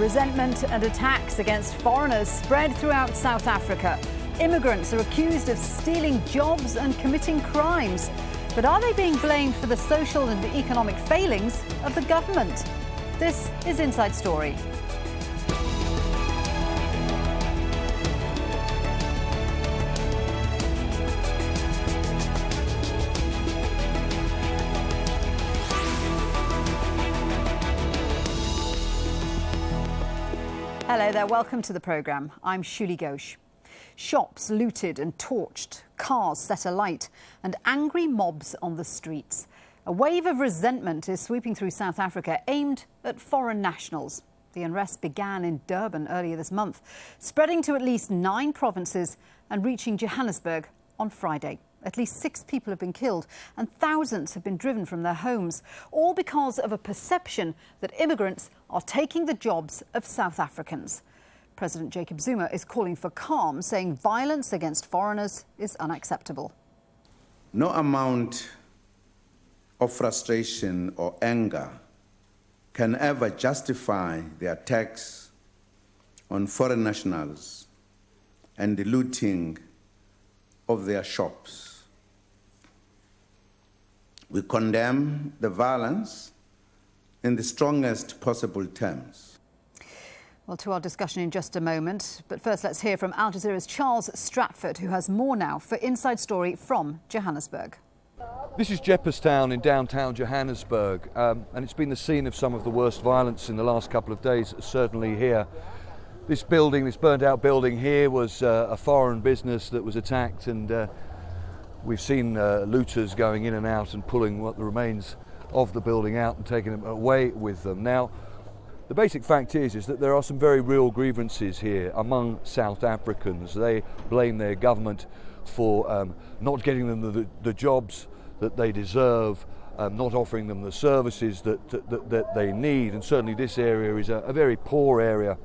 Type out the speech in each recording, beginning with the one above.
Resentment and attacks against foreigners spread throughout South Africa. Immigrants are accused of stealing jobs and committing crimes. But are they being blamed for the social and economic failings of the government? This is Inside Story. Hello there, welcome to the programme. I'm Shuli Ghosh. Shops looted and torched, cars set alight, and angry mobs on the streets. A wave of resentment is sweeping through South Africa, aimed at foreign nationals. The unrest began in Durban earlier this month, spreading to at least 9 provinces and reaching Johannesburg on Friday. At least 6 people have been killed and thousands have been driven from their homes, all because of a perception that immigrants are taking the jobs of South Africans. President Jacob Zuma is calling for calm, saying violence against foreigners is unacceptable. No amount of frustration or anger can ever justify the attacks on foreign nationals and the looting of their shops. We condemn the violence in the strongest possible terms. Well, to our discussion in just a moment. But first, let's hear from Al Jazeera's Charles Stratford, who has more now for Inside Story from Johannesburg. This is Jeppestown in downtown Johannesburg, and it's been the scene of some of the worst violence in the last couple of days, certainly here. This building, this burnt-out building here, was a foreign business that was attacked, and we've seen looters going in and out and pulling what the remains of the building out and taking them away with them. Now, the basic fact is that there are some very real grievances here among South Africans. They blame their government for not getting them the jobs that they deserve, not offering them the services that they need, and certainly this area is a very poor area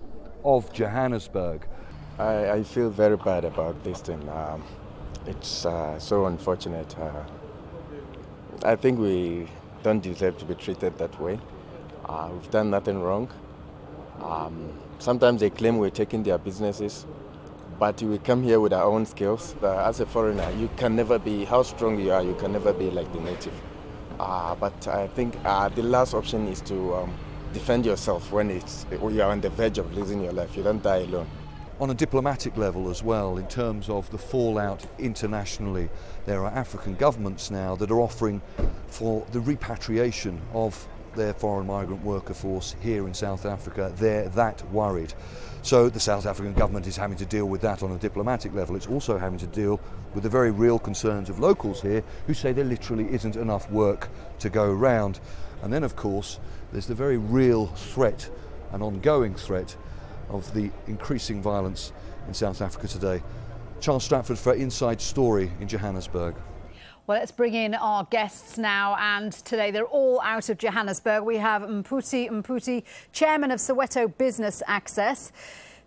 of Johannesburg. I feel very bad about this thing. It's so unfortunate. I think we don't deserve to be treated that way. We've done nothing wrong. Sometimes they claim we're taking their businesses, but we come here with our own skills. As a foreigner, you can never be, how strong you are, you can never be like the native. But I think the last option is to defend yourself when you're on the verge of losing your life. You don't die alone. On a diplomatic level as well, in terms of the fallout internationally, there are African governments now that are offering for the repatriation of their foreign migrant worker force here in South Africa. They're that worried. So the South African government is having to deal with that on a diplomatic level. It's also having to deal with the very real concerns of locals here who say there literally isn't enough work to go around. And then, of course, there's the very real threat, an ongoing threat, of the increasing violence in South Africa today. Charles Stratford for Inside Story in Johannesburg. Well, let's bring in our guests now, and today they're all out of Johannesburg. We have Mputi, Chairman of Soweto Business Access,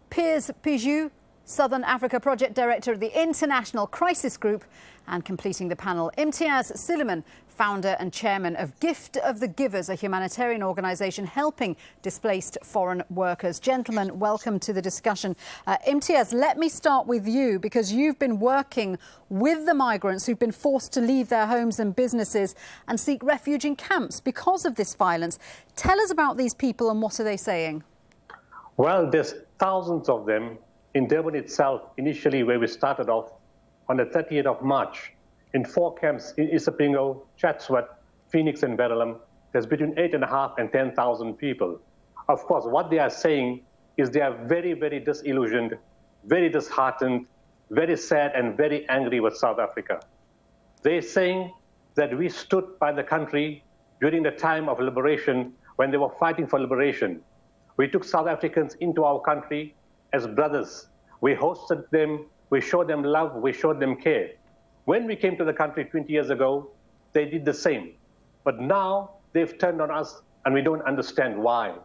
Piers Piju, Southern Africa Project Director of the International Crisis Group, and completing the panel, Imtiaz Suleiman, founder and chairman of Gift of the Givers, a humanitarian organisation helping displaced foreign workers. Gentlemen, welcome to the discussion. Imtiaz, let me start with you, because you've been working with the migrants who've been forced to leave their homes and businesses and seek refuge in camps because of this violence. Tell us about these people and what are they saying? Well, there's thousands of them in Durban itself, initially where we started off on the 30th of March. In 4 camps in Isipingo, Chatsworth, Phoenix and Verulam, there's between 8,500 and 10,000 people. Of course, what they are saying is they are very, very disillusioned, very disheartened, very sad and very angry with South Africa. They're saying that we stood by the country during the time of liberation when they were fighting for liberation. We took South Africans into our country as brothers. We hosted them, we showed them love, we showed them care. When we came to the country 20 years ago, they did the same. But now they've turned on us and we don't understand why.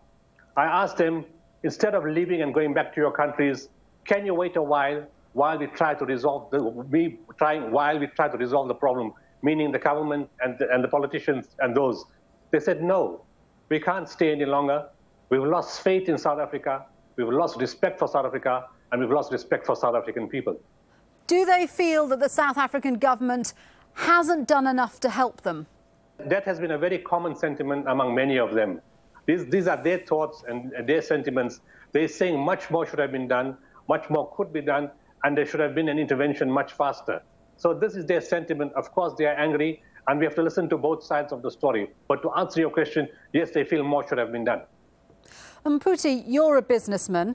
I asked them, instead of leaving and going back to your countries, can you wait a while we try to resolve the problem, meaning the government and the politicians and those. They said, no, we can't stay any longer. We've lost faith in South Africa, we've lost respect for South Africa, and we've lost respect for South African people. Do they feel that the South African government hasn't done enough to help them? That has been a very common sentiment among many of them. These are their thoughts and their sentiments. They're saying much more should have been done, much more could be done, and there should have been an intervention much faster. So this is their sentiment. Of course, they are angry, and we have to listen to both sides of the story. But to answer your question, yes, they feel more should have been done. Mputi, you're a businessman.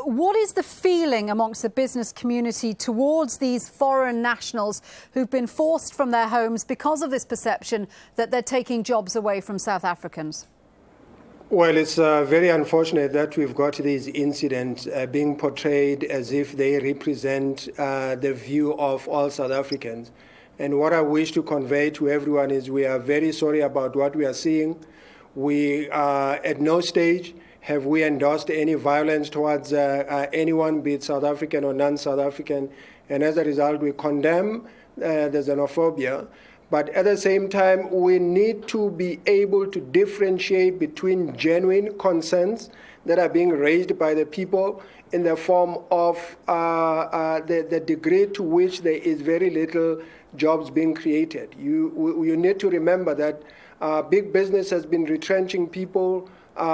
What is the feeling amongst the business community towards these foreign nationals who've been forced from their homes because of this perception that they're taking jobs away from South Africans? Well, it's very unfortunate that we've got these incidents being portrayed as if they represent the view of all South Africans. And what I wish to convey to everyone is we are very sorry about what we are seeing. We are at no stage have we endorsed any violence towards anyone, be it South African or non-South African. And as a result, we condemn the xenophobia. But at the same time, we need to be able to differentiate between genuine concerns that are being raised by the people in the form of the degree to which there is very little jobs being created. You need to remember that big business has been retrenching people.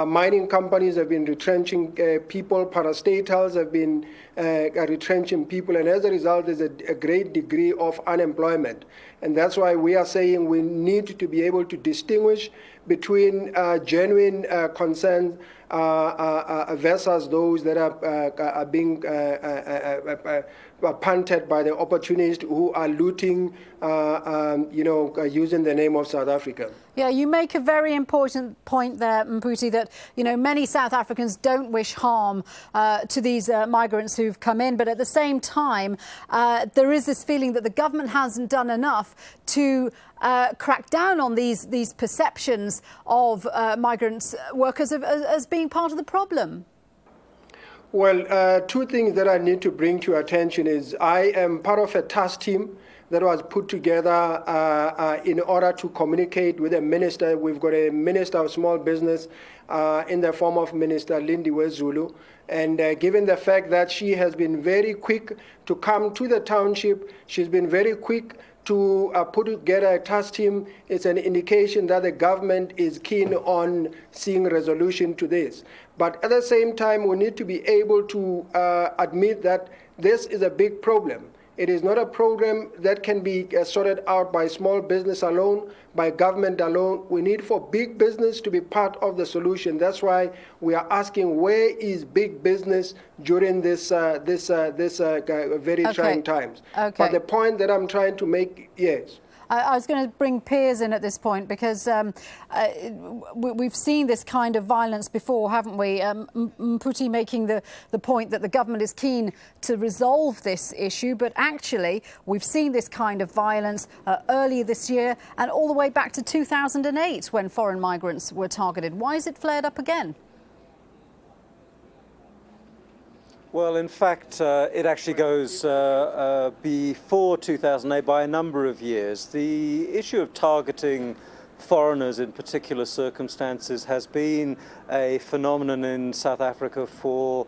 Mining companies have been retrenching people, parastatals have been retrenching people, and as a result, there's a great degree of unemployment. And that's why we are saying we need to be able to distinguish between genuine concerns versus those that are being punted by the opportunists who are looting, using the name of South Africa. Yeah, you make a very important point there, Mputi, that, many South Africans don't wish harm to these migrants who've come in. But at the same time, there is this feeling that the government hasn't done enough to crack down on these perceptions of migrants workers as being part of the problem. Well, two things that I need to bring to your attention is I am part of a task team that was put together in order to communicate with a minister. We've got a minister of small business in the form of Minister Lindiwe Zulu. And given the fact that she has been very quick to come to the township, she's been very quick to put together a task team, it's an indication that the government is keen on seeing resolution to this. But at the same time, we need to be able to admit that this is a big problem. It is not a problem that can be sorted out by small business alone, by government alone. We need for big business to be part of the solution. That's why we are asking, where is big business during this very trying times? Okay. But the point that I'm trying to make, yes. I was going to bring Piers in at this point because we've seen this kind of violence before, haven't we? Mputi making the point that the government is keen to resolve this issue, but actually we've seen this kind of violence earlier this year and all the way back to 2008 when foreign migrants were targeted. Why has it flared up again? Well, in fact, it actually goes before 2008 by a number of years. The issue of targeting foreigners in particular circumstances has been a phenomenon in South Africa for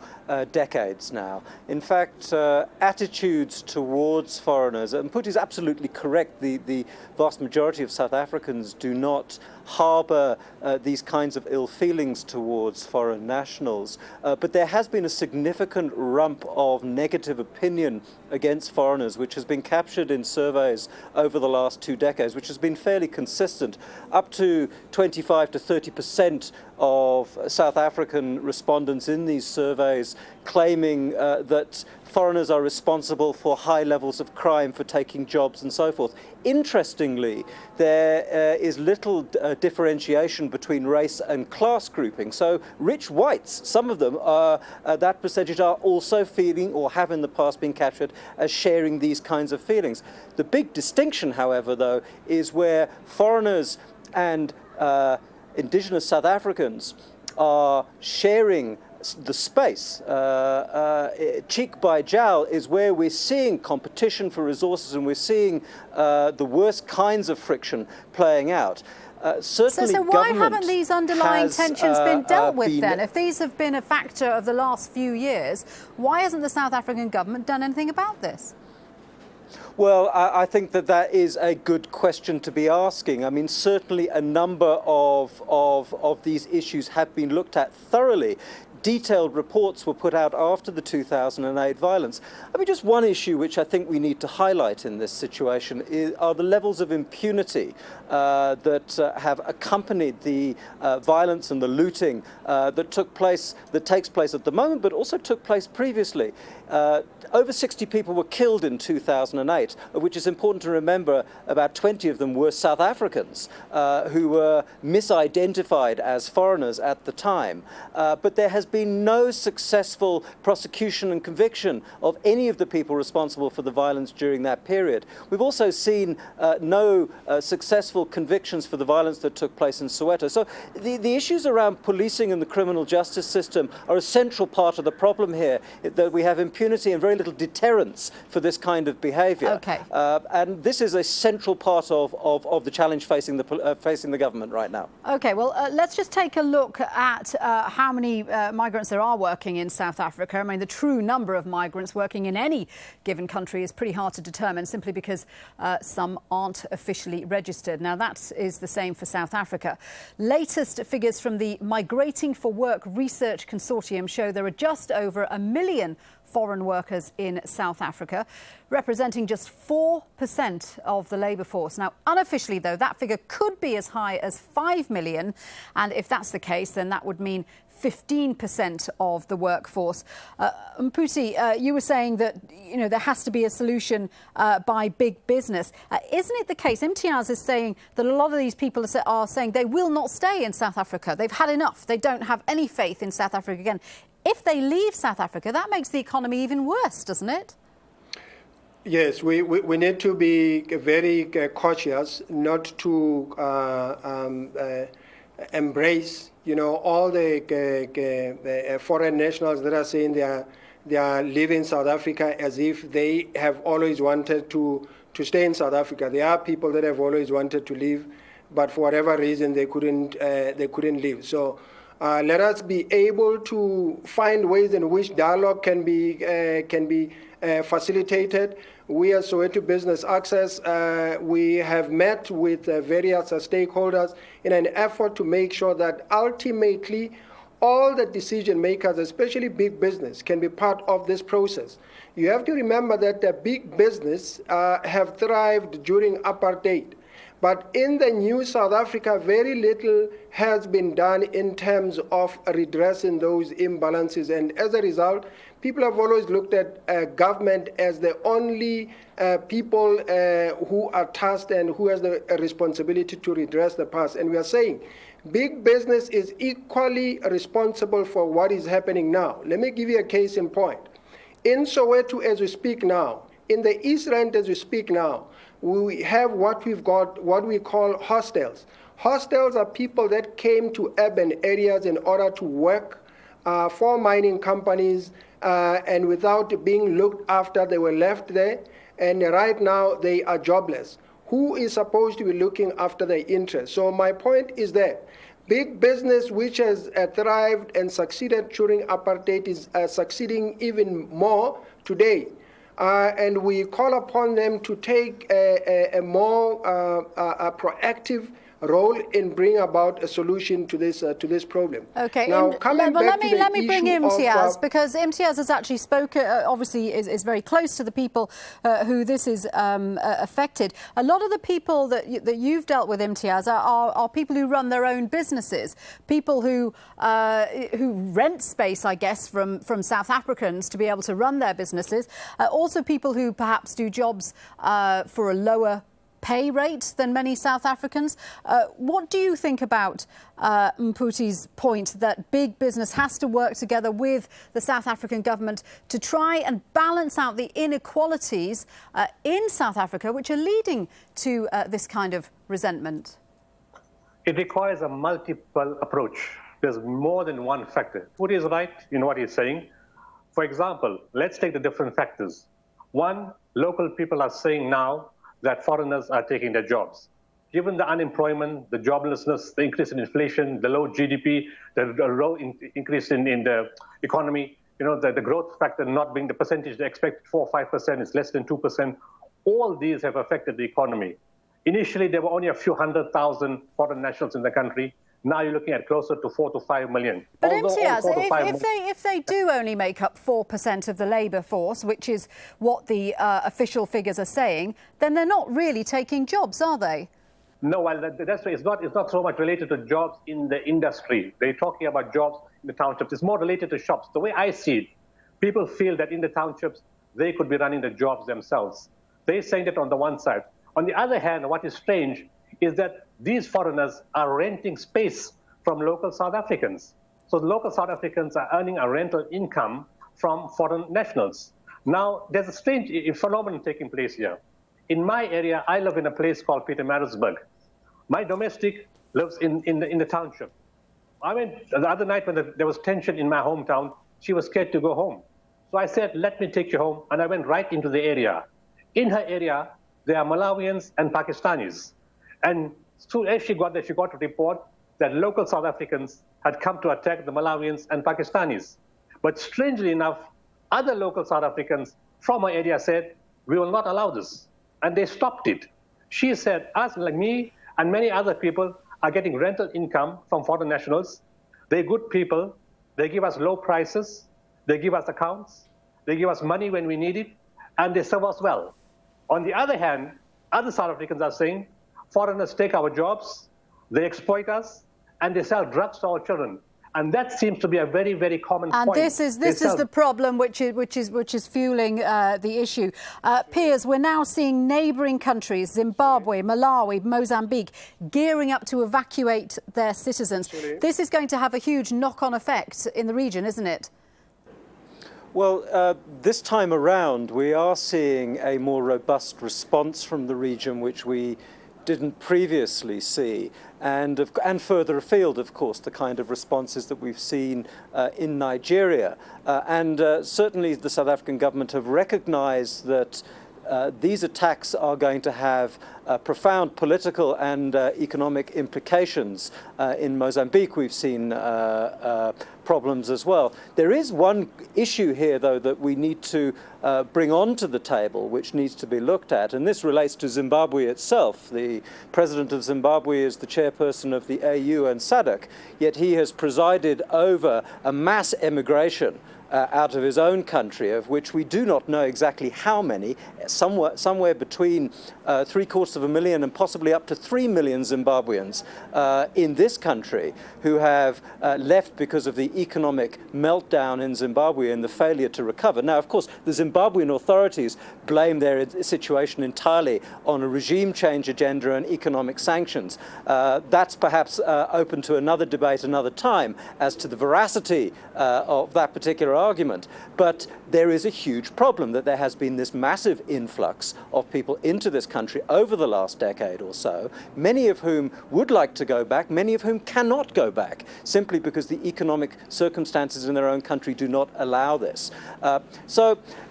decades now. In fact, attitudes towards foreigners, and Mputi is absolutely correct, the vast majority of South Africans do not harbour these kinds of ill feelings towards foreign nationals, but there has been a significant rump of negative opinion against foreigners, which has been captured in surveys over the last 2 decades, which has been fairly consistent. Up to 25 to 30% of South African respondents in these surveys claiming that foreigners are responsible for high levels of crime, for taking jobs and so forth. Interestingly, there is little differentiation between race and class grouping. So rich whites, some of them, that percentage are also feeling or have in the past been captured as sharing these kinds of feelings. The big distinction, however, though, is where foreigners and indigenous South Africans are sharing the space. Cheek by jowl is where we're seeing competition for resources and we're seeing the worst kinds of friction playing out. Certainly, so why government haven't these underlying has, tensions been dealt with then? been- If these have been a factor of the last few years, why hasn't the South African government done anything about this? Well, I think that is a good question to be asking. I mean, certainly a number of these issues have been looked at thoroughly. Detailed reports were put out after the 2008 violence. I mean, just one issue which I think we need to highlight in this situation are the levels of impunity that have accompanied the violence and the looting that takes place at the moment, but also took place previously. Over 60 people were killed in 2008, which is important to remember. About 20 of them were South Africans who were misidentified as foreigners at the time. But there has been no successful prosecution and conviction of any of the people responsible for the violence during that period. We've also seen no successful convictions for the violence that took place in Soweto. So the issues around policing and the criminal justice system are a central part of the problem here, that we have impunity and very little deterrence for this kind of behaviour. Okay. And this is a central part of the challenge facing the government right now. OK, well, let's just take a look at how many migrants there are working in South Africa. I mean, the true number of migrants working in any given country is pretty hard to determine, simply because some aren't officially registered. Now, that is the same for South Africa. Latest figures from the Migrating for Work Research Consortium show there are just over 1 million foreign workers in South Africa, representing just 4% of the labour force. Now, unofficially, though, that figure could be as high as 5 million. And if that's the case, then that would mean 15% of the workforce. Mputi, you were saying that, there has to be a solution by big business. Isn't it the case? Imtiaz is saying that a lot of these people are saying they will not stay in South Africa. They've had enough. They don't have any faith in South Africa again. If they leave South Africa, that makes the economy even worse, doesn't it? Yes, we need to be very cautious not to embrace, all the foreign nationals that are saying they are leaving South Africa as if they have always wanted to stay in South Africa. There are people that have always wanted to leave, but for whatever reason they couldn't leave. So let us be able to find ways in which dialogue can be facilitated. We at Soweto Business Access, we have met with various stakeholders in an effort to make sure that ultimately all the decision makers, especially big business, can be part of this process. You have to remember that the big business have thrived during apartheid. But in the new South Africa, very little has been done in terms of redressing those imbalances. And as a result, people have always looked at government as the only people who are tasked and who has the responsibility to redress the past. And we are saying big business is equally responsible for what is happening now. Let me give you a case in point. In Soweto, as we speak now, in the East Rand, as we speak now, we have what we call hostels. Hostels are people that came to urban areas in order to work for mining companies, and without being looked after, they were left there. And right now, they are jobless. Who is supposed to be looking after their interests? So my point is that big business, which has thrived and succeeded during apartheid, is succeeding even more today. And we call upon them to take a more proactive role in bringing about a solution to this problem. Okay. Now, let me bring Imtiaz, because Imtiaz has actually spoken. Obviously, is very close to the people who this is affected. A lot of the people that you've dealt with, Imtiaz, are people who run their own businesses, people who rent space, I guess, from South Africans to be able to run their businesses. Also, people who perhaps do jobs for a lower pay rate than many South Africans. What do you think about Mputi's point that big business has to work together with the South African government to try and balance out the inequalities in South Africa, which are leading to this kind of resentment? It requires a multiple approach. There's more than one factor. Mpudi is right in what he's saying. For example, let's take the different factors. One, local people are saying now that foreigners are taking their jobs. given the unemployment, the joblessness, the increase in inflation, the low GDP, the low increase in the economy, the growth factor not being the percentage they expect 4 or 5%, it's less than 2%. All these have affected the economy. Initially, there were only a few 100,000 foreign nationals in the country. Now you're looking at closer to 4 to 5 million. But Imtiaz, if they do only make up 4% of the labour force, which is what the official figures are saying, then they're not really taking jobs, are they? No, well, that's why it's not so much related to jobs in the industry. They're talking about jobs in the townships. It's more related to shops. The way I see it, people feel that in the townships, they could be running the jobs themselves. They're saying that on the one side. On the other hand, what is strange is that these foreigners are renting space from local South Africans. So the local South Africans are earning a rental income from foreign nationals. Now, there's a strange phenomenon taking place here. In my area, I live in a place called Pietermaritzburg. My domestic lives in the township. I went the other night when there was tension in my hometown. She was scared to go home. So I said, let me take you home. And I went right into the area. In her area, there are Malawians and Pakistanis. And soon as she got there, she got a report that local South Africans had come to attack the Malawians and Pakistanis. But strangely enough, other local South Africans from her area said, we will not allow this. And they stopped it. She said, us, like me, and many other people are getting rental income from foreign nationals. They're good people. They give us low prices. They give us accounts. They give us money when we need it. And they serve us well. On the other hand, other South Africans are saying, foreigners take our jobs, they exploit us, and they sell drugs to our children. And that seems to be a very, very common point. And this is the problem which is fueling the issue. Piers, we're now seeing neighbouring countries, Zimbabwe, Malawi, Mozambique, gearing up to evacuate their citizens. Absolutely. This is going to have a huge knock-on effect in the region, isn't it? Well, this time around, we are seeing a more robust response from the region, which we didn't previously see, and further afield, of course, the kind of responses that we've seen in Nigeria. Certainly the South African government have recognized that these attacks are going to have profound political and economic implications. In Mozambique, we've seen problems as well. There is one issue here, though, that we need to bring onto the table, which needs to be looked at, and this relates to Zimbabwe itself. The president of Zimbabwe is the chairperson of the AU and SADC, yet he has presided over a mass emigration out of his own country, of which we do not know exactly how many, somewhere between 750,000 and possibly up to 3 million Zimbabweans in this country who have left because of the economic meltdown in Zimbabwe and the failure to recover. Now, of course, the Zimbabwean authorities blame their situation entirely on a regime change agenda and economic sanctions. That's perhaps open to another debate another time as to the veracity of that particular argument. But there is a huge problem that there has been this massive influx of people into this country over the last decade or so, many of whom would like to go back, many of whom cannot go back, simply because the economic circumstances in their own country do not allow this.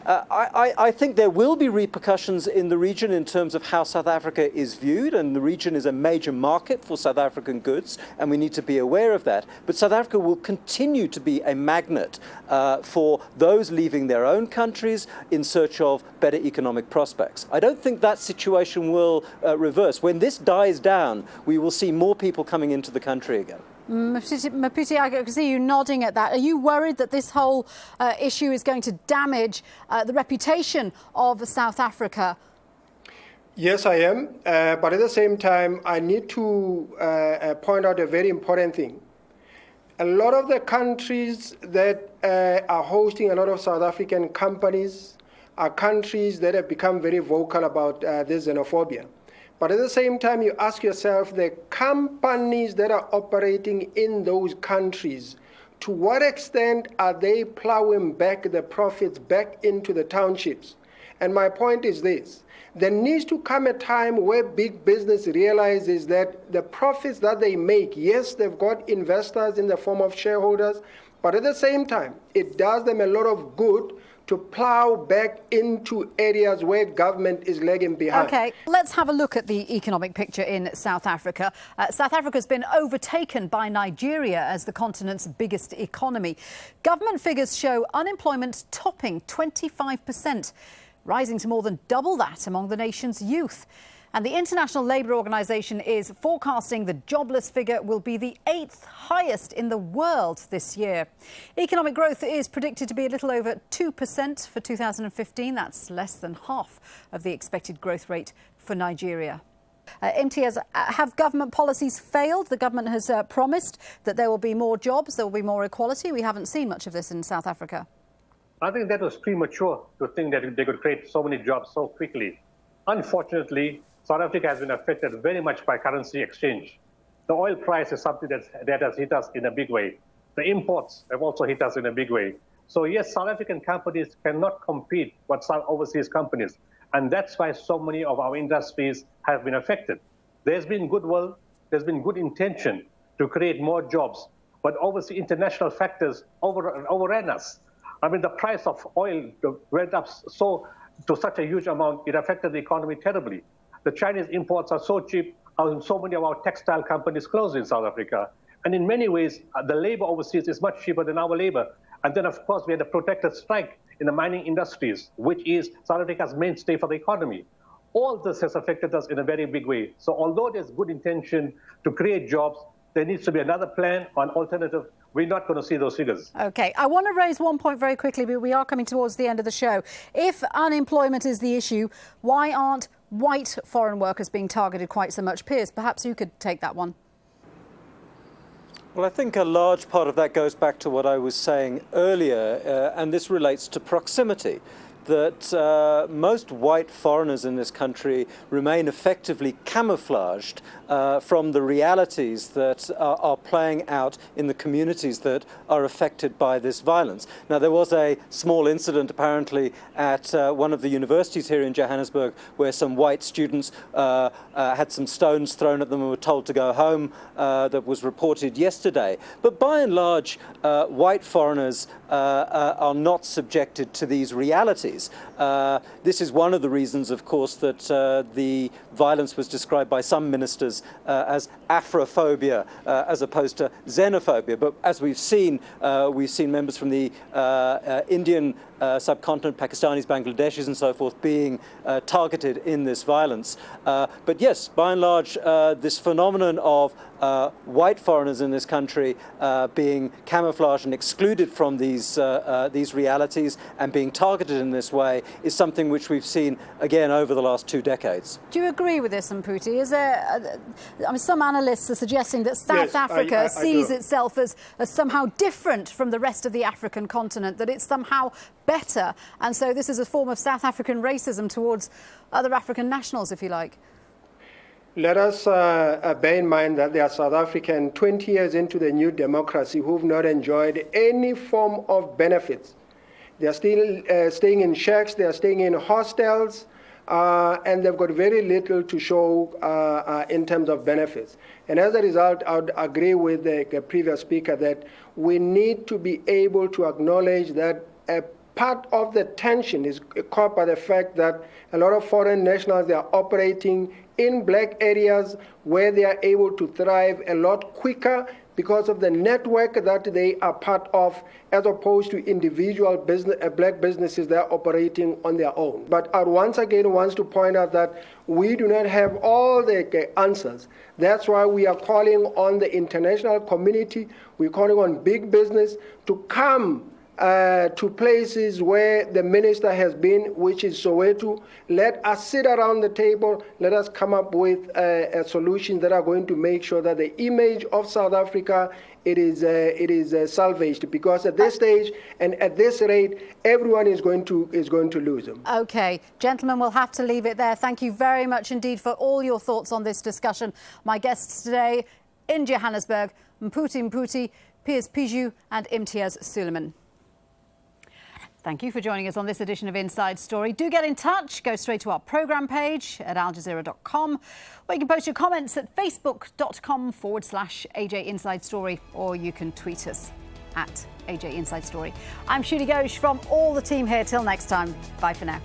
I think there will be repercussions in the region in terms of how South Africa is viewed, and the region is a major market for South African goods, and we need to be aware of that. But South Africa will continue to be a magnet for those leaving their own countries in search of better economic prospects. I don't think that situation will reverse. When this dies down, we will see more people coming into the country again. Maputi, I can see you nodding at that. Are you worried that this whole issue is going to damage the reputation of South Africa? Yes, I am. But at the same time, I need to point out a very important thing. A lot of the countries that are hosting a lot of South African companies are countries that have become very vocal about this xenophobia. But at the same time, you ask yourself, the companies that are operating in those countries, to what extent are they plowing back the profits back into the townships? And my point is this. There needs to come a time where big business realizes that the profits that they make, yes, they've got investors in the form of shareholders, but at the same time, it does them a lot of good to plow back into areas where government is lagging behind. OK, let's have a look at the economic picture in South Africa. South Africa has been overtaken by Nigeria as the continent's biggest economy. Government figures show unemployment topping 25%, rising to more than double that among the nation's youth. And the International Labour Organization is forecasting the jobless figure will be the 8th highest in the world this year. Economic growth is predicted to be a little over 2% for 2015. That's less than half of the expected growth rate for Nigeria. Imtiaz, have government policies failed? The government has promised that there will be more jobs, there will be more equality. We haven't seen much of this in South Africa. I think that was premature to think that they could create so many jobs so quickly. Unfortunately, South Africa has been affected very much by currency exchange. The oil price is something that has hit us in a big way. The imports have also hit us in a big way. So yes, South African companies cannot compete with some overseas companies. And that's why so many of our industries have been affected. There's been goodwill, there's been good intention to create more jobs, but obviously international factors overran us. I mean, the price of oil went up to such a huge amount, it affected the economy terribly. The Chinese imports are so cheap, so many of our textile companies closed in South Africa. And in many ways, the labor overseas is much cheaper than our labor. And then, of course, we had a protected strike in the mining industries, which is South Africa's mainstay for the economy. All this has affected us in a very big way. So although there's good intention to create jobs, there needs to be another plan or an alternative. We're not going to see those figures. OK, I want to raise one point very quickly, but we are coming towards the end of the show. If unemployment is the issue, why aren't white foreign workers being targeted quite so much? Piers, perhaps you could take that one. Well, I think a large part of that goes back to what I was saying earlier, and this relates to proximity. That most white foreigners in this country remain effectively camouflaged from the realities that are playing out in the communities that are affected by this violence. Now, there was a small incident apparently at one of the universities here in Johannesburg where some white students had some stones thrown at them and were told to go home. That was reported yesterday. But by and large, white foreigners are not subjected to these realities. This is one of the reasons, of course, that the violence was described by some ministers as Afrophobia as opposed to xenophobia. But as we've seen members from the Indian subcontinent, Pakistanis, Bangladeshis and so forth being targeted in this violence. But yes, by and large, this phenomenon of white foreigners in this country being camouflaged and excluded from these realities and being targeted in this way is something which we've seen again over the last 2 decades. Do you agree with this, Mputi? Is there, I mean, some analysts are suggesting that South Africa sees itself as somehow different from the rest of the African continent, that it's somehow better, and so this is a form of South African racism towards other African nationals, if you like. Let us bear in mind that there are South Africans 20 years into the new democracy who've not enjoyed any form of benefits. They are still staying in shacks, they are staying in hostels, and they've got very little to show in terms of benefits. And as a result, I would agree with the previous speaker that we need to be able to acknowledge that a part of the tension is caused by the fact that a lot of foreign nationals, they are operating in black areas where they are able to thrive a lot quicker because of the network that they are part of, as opposed to individual black businesses that are operating on their own. But I once again want to point out that we do not have all the answers. That's why we are calling on the international community, we're calling on big business to come to places where the minister has been, which is Soweto. Let us sit around the table. Let us come up with a solution that are going to make sure that the image of South Africa it is salvaged. Because at this stage and at this rate, everyone is going to lose them. Okay, gentlemen, we'll have to leave it there. Thank you very much indeed for all your thoughts on this discussion. My guests today in Johannesburg, Mputi, Piers Piju, and Imtiaz Suleiman. Thank you for joining us on this edition of Inside Story. Do get in touch. Go straight to our programme page at aljazeera.com, or you can post your comments at facebook.com/AJ Inside Story, or you can tweet us at AJ Inside Story. I'm Shudi Ghosh from all the team here. Till next time, bye for now.